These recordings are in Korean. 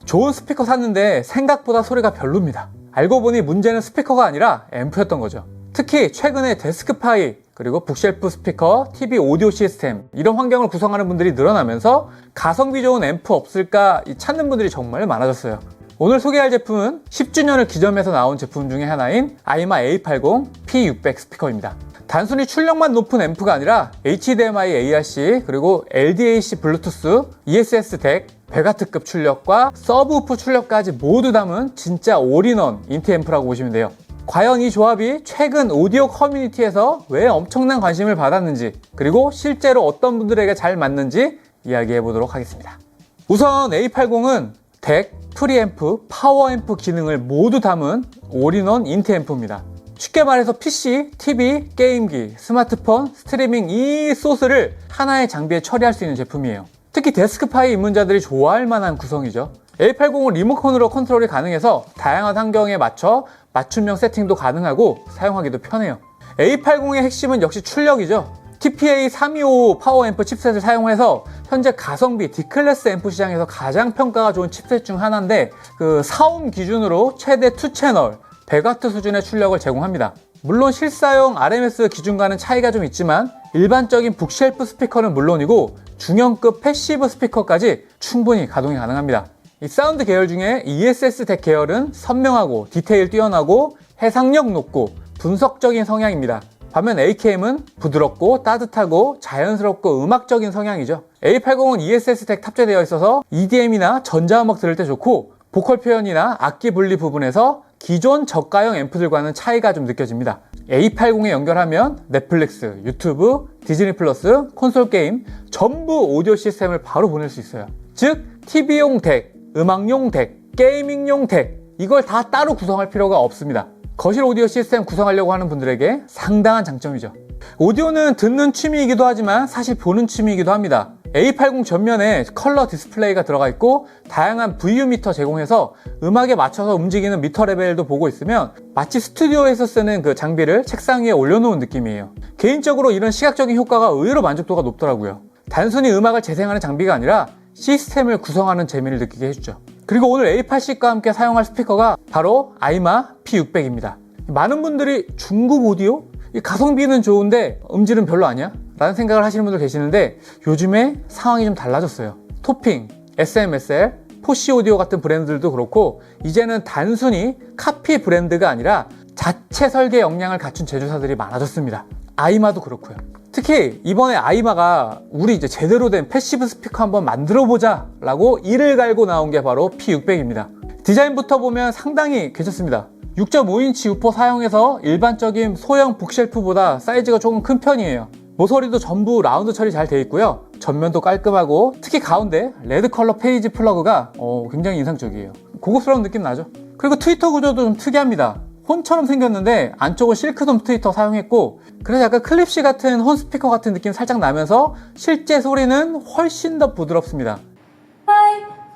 좋은 스피커 샀는데 생각보다 소리가 별로입니다. 알고 보니 문제는 스피커가 아니라 앰프였던 거죠. 특히 최근에 데스크파이, 그리고 북쉘프 스피커, TV 오디오 시스템 이런 환경을 구성하는 분들이 늘어나면서 가성비 좋은 앰프 없을까 찾는 분들이 정말 많아졌어요. 오늘 소개할 제품은 10주년을 기념해서 나온 제품 중에 하나인 아이마 A80 P600 스피커입니다. 단순히 출력만 높은 앰프가 아니라 HDMI ARC, 그리고 LDAC 블루투스, ESS 덱, 배가트급 출력과 서브우프 출력까지 모두 담은 진짜 올인원 인티 앰프라고 보시면 돼요. 과연 이 조합이 최근 오디오 커뮤니티에서 왜 엄청난 관심을 받았는지, 그리고 실제로 어떤 분들에게 잘 맞는지 이야기해 보도록 하겠습니다. 우선 A80은 덱, 프리앰프, 파워앰프 기능을 모두 담은 올인원 인티 앰프입니다. 쉽게 말해서 PC, TV, 게임기, 스마트폰, 스트리밍 이 소스를 하나의 장비에 처리할 수 있는 제품이에요. 특히 데스크파이 입문자들이 좋아할 만한 구성이죠. A80은 리모컨으로 컨트롤이 가능해서 다양한 환경에 맞춰 맞춤형 세팅도 가능하고 사용하기도 편해요. A80의 핵심은 역시 출력이죠. TPA325 파워앰프 칩셋을 사용해서 현재 가성비 D클래스 앰프 시장에서 가장 평가가 좋은 칩셋 중 하나인데, 그 사옴 기준으로 최대 2채널 100W 수준의 출력을 제공합니다. 물론 실사용 RMS 기준과는 차이가 좀 있지만 일반적인 북쉘프 스피커는 물론이고 중형급 패시브 스피커까지 충분히 가동이 가능합니다. 이 사운드 계열 중에 ESS 덱 계열은 선명하고 디테일 뛰어나고 해상력 높고 분석적인 성향입니다. 반면 AKM은 부드럽고 따뜻하고 자연스럽고 음악적인 성향이죠. A80은 ESS 덱 탑재되어 있어서 EDM이나 전자음악 들을 때 좋고, 보컬 표현이나 악기 분리 부분에서 기존 저가형 앰프들과는 차이가 좀 느껴집니다. A80에 연결하면 넷플릭스, 유튜브, 디즈니 플러스, 콘솔 게임 전부 오디오 시스템을 바로 보낼 수 있어요. 즉 TV용 덱, 음악용 덱, 게이밍용 덱 이걸 다 따로 구성할 필요가 없습니다. 거실 오디오 시스템 구성하려고 하는 분들에게 상당한 장점이죠. 오디오는 듣는 취미이기도 하지만 사실 보는 취미이기도 합니다. A80 전면에 컬러 디스플레이가 들어가 있고 다양한 VU 미터 제공해서 음악에 맞춰서 움직이는 미터 레벨도 보고 있으면 마치 스튜디오에서 쓰는 그 장비를 책상 위에 올려놓은 느낌이에요. 개인적으로 이런 시각적인 효과가 의외로 만족도가 높더라고요. 단순히 음악을 재생하는 장비가 아니라 시스템을 구성하는 재미를 느끼게 해주죠. 그리고 오늘 A80과 함께 사용할 스피커가 바로 아이마 P600입니다. 많은 분들이 중국 오디오? 가성비는 좋은데 음질은 별로 아니야? 라는 생각을 하시는 분들 계시는데, 요즘에 상황이 좀 달라졌어요. 토핑, SMSL, 포시 오디오 같은 브랜드들도 그렇고 이제는 단순히 카피 브랜드가 아니라 자체 설계 역량을 갖춘 제조사들이 많아졌습니다. 아이마도 그렇고요. 특히 이번에 아이마가 우리 이제 제대로 된 패시브 스피커 한번 만들어보자 라고 이를 갈고 나온 게 바로 P600입니다. 디자인부터 보면 상당히 괜찮습니다. 6.5인치 우퍼 사용해서 일반적인 소형 북쉘프보다 사이즈가 조금 큰 편이에요. 모서리도 전부 라운드 처리 잘 되어 있고요. 전면도 깔끔하고 특히 가운데 레드 컬러 페이지 플러그가 굉장히 인상적이에요. 고급스러운 느낌 나죠? 그리고 트위터 구조도 좀 특이합니다. 혼처럼 생겼는데 안쪽은 실크돔 트위터 사용했고, 그래서 약간 클립시 같은 혼 스피커 같은 느낌 살짝 나면서 실제 소리는 훨씬 더 부드럽습니다.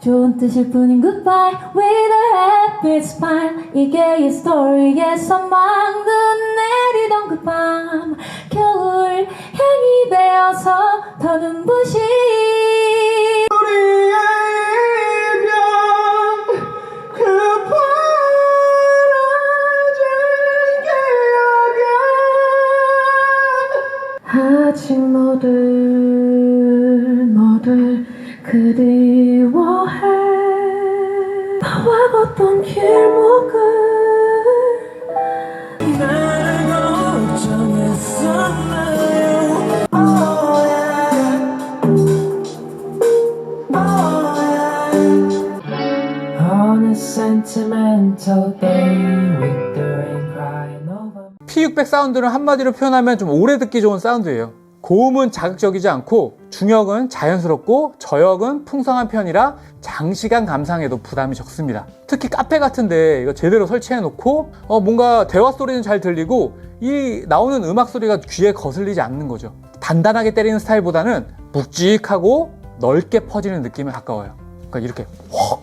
좋은 뜻일 뿐인 goodbye with a happy smile. 이게 이 스토리에서 막 눈 내리던 그 밤, 겨울 향이 되어서 더 눈부신 우리의 이별 그 버려진 기억에 아직 너를 그리워해. 나와 걷던 길목을 나를 걱정했었나요. Oh yeah. Oh yeah. On a sentimental day with the rain crying over. P600 사운드는 한마디로 표현하면 좀 오래 듣기 좋은 사운드예요. 고음은 자극적이지 않고 중역은 자연스럽고 저역은 풍성한 편이라 장시간 감상해도 부담이 적습니다. 특히 카페 같은데 이거 제대로 설치해 놓고 뭔가 대화 소리는 잘 들리고 이 나오는 음악 소리가 귀에 거슬리지 않는 거죠. 단단하게 때리는 스타일보다는 묵직하고 넓게 퍼지는 느낌에 가까워요. 그러니까 이렇게 확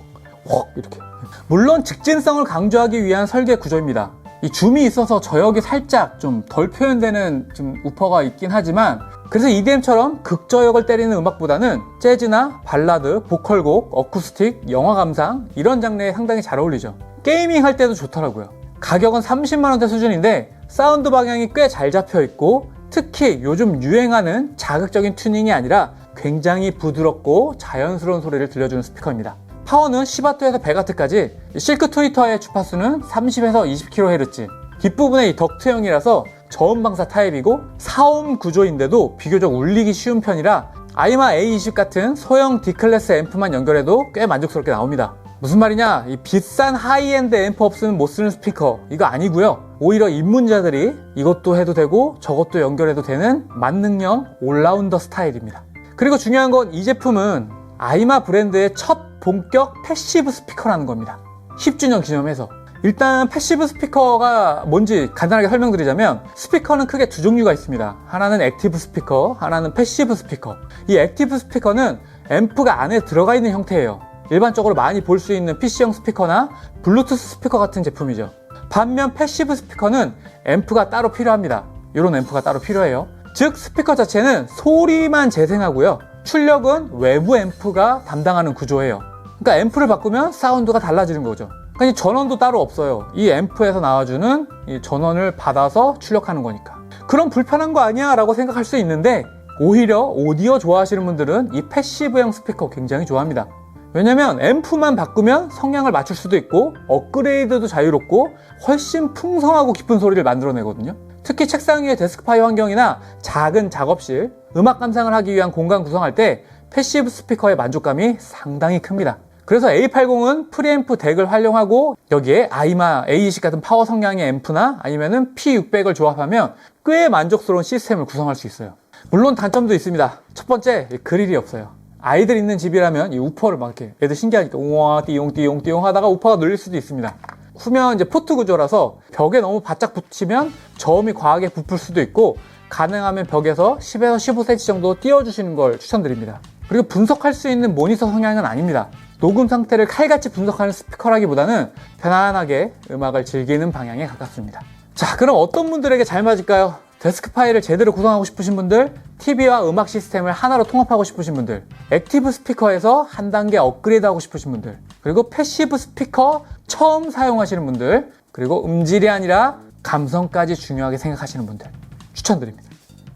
이렇게. 물론 직진성을 강조하기 위한 설계 구조입니다. 이 줌이 있어서 저역이 살짝 좀 덜 표현되는 좀 우퍼가 있긴 하지만 그래서 EDM처럼 극저역을 때리는 음악보다는 재즈나 발라드, 보컬곡, 어쿠스틱, 영화 감상 이런 장르에 상당히 잘 어울리죠. 게이밍 할 때도 좋더라고요. 가격은 30만원대 수준인데 사운드 방향이 꽤 잘 잡혀있고 특히 요즘 유행하는 자극적인 튜닝이 아니라 굉장히 부드럽고 자연스러운 소리를 들려주는 스피커입니다. 파워는 10W에서 100W까지, 실크 트위터의 주파수는 30에서 20kHz, 뒷부분에 이 덕트형이라서 저음 방사 타입이고 4옴 구조인데도 비교적 울리기 쉬운 편이라 아이마 A20 같은 소형 D클래스 앰프만 연결해도 꽤 만족스럽게 나옵니다. 무슨 말이냐, 이 비싼 하이엔드 앰프 없으면 못 쓰는 스피커 이거 아니고요. 오히려 입문자들이 이것도 해도 되고 저것도 연결해도 되는 만능형 올라운더 스타일입니다. 그리고 중요한 건 이 제품은 아이마 브랜드의 첫 본격 패시브 스피커라는 겁니다. 10주년 기념해서. 일단 패시브 스피커가 뭔지 간단하게 설명드리자면 스피커는 크게 두 종류가 있습니다. 하나는 액티브 스피커, 하나는 패시브 스피커. 이 액티브 스피커는 앰프가 안에 들어가 있는 형태예요. 일반적으로 많이 볼 수 있는 PC형 스피커나 블루투스 스피커 같은 제품이죠. 반면 패시브 스피커는 앰프가 따로 필요합니다. 이런 앰프가 따로 필요해요. 즉 스피커 자체는 소리만 재생하고요. 출력은 외부 앰프가 담당하는 구조예요. 그러니까 앰프를 바꾸면 사운드가 달라지는 거죠. 그러니까 이 전원도 따로 없어요. 이 앰프에서 나와주는 이 전원을 받아서 출력하는 거니까. 그럼 불편한 거 아니야? 라고 생각할 수 있는데 오히려 오디오 좋아하시는 분들은 이 패시브형 스피커 굉장히 좋아합니다. 왜냐면 앰프만 바꾸면 성량을 맞출 수도 있고 업그레이드도 자유롭고 훨씬 풍성하고 깊은 소리를 만들어내거든요. 특히 책상 위의 데스크파이 환경이나 작은 작업실, 음악 감상을 하기 위한 공간 구성할 때 패시브 스피커의 만족감이 상당히 큽니다. 그래서 A80은 프리앰프 덱을 활용하고 여기에 아이마 A20 같은 파워 성량의 앰프나 아니면은 P600을 조합하면 꽤 만족스러운 시스템을 구성할 수 있어요. 물론 단점도 있습니다. 첫 번째, 그릴이 없어요. 아이들 있는 집이라면 이 우퍼를 막 이렇게 애들 신기하니까 우와 띠용띠용띠용 하다가 우퍼가 눌릴 수도 있습니다. 후면 이제 포트 구조라서 벽에 너무 바짝 붙이면 저음이 과하게 부풀 수도 있고 가능하면 벽에서 10에서 15cm 정도 띄워주시는 걸 추천드립니다. 그리고 분석할 수 있는 모니터 성향은 아닙니다. 녹음 상태를 칼같이 분석하는 스피커라기보다는 편안하게 음악을 즐기는 방향에 가깝습니다. 자, 그럼 어떤 분들에게 잘 맞을까요? 데스크 파일을 제대로 구성하고 싶으신 분들, TV와 음악 시스템을 하나로 통합하고 싶으신 분들, 액티브 스피커에서 한 단계 업그레이드 하고 싶으신 분들, 그리고 패시브 스피커 처음 사용하시는 분들, 그리고 음질이 아니라 감성까지 중요하게 생각하시는 분들 추천드립니다.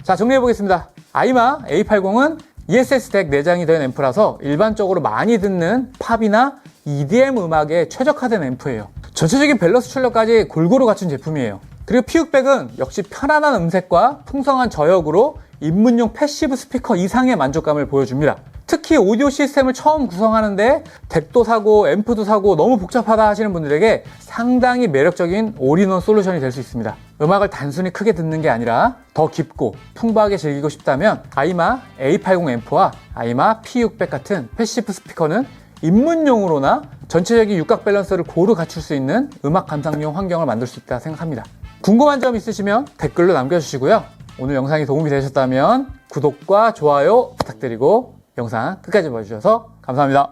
자, 정리해보겠습니다. 아이마 A80은 ESS 덱 내장이 된 앰프라서 일반적으로 많이 듣는 팝이나 EDM 음악에 최적화된 앰프예요. 전체적인 밸런스 출력까지 골고루 갖춘 제품이에요. 그리고 P600은 역시 편안한 음색과 풍성한 저역으로 입문용 패시브 스피커 이상의 만족감을 보여줍니다. 특히 오디오 시스템을 처음 구성하는데 덱도 사고 앰프도 사고 너무 복잡하다 하시는 분들에게 상당히 매력적인 올인원 솔루션이 될 수 있습니다. 음악을 단순히 크게 듣는 게 아니라 더 깊고 풍부하게 즐기고 싶다면 아이마 A80 앰프와 아이마 P600 같은 패시브 스피커는 입문용으로나 전체적인 육각 밸런스를 고루 갖출 수 있는 음악 감상용 환경을 만들 수 있다 생각합니다. 궁금한 점 있으시면 댓글로 남겨주시고요. 오늘 영상이 도움이 되셨다면 구독과 좋아요 부탁드리고 영상 끝까지 봐주셔서 감사합니다.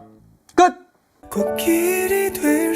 끝! 꽃길이 될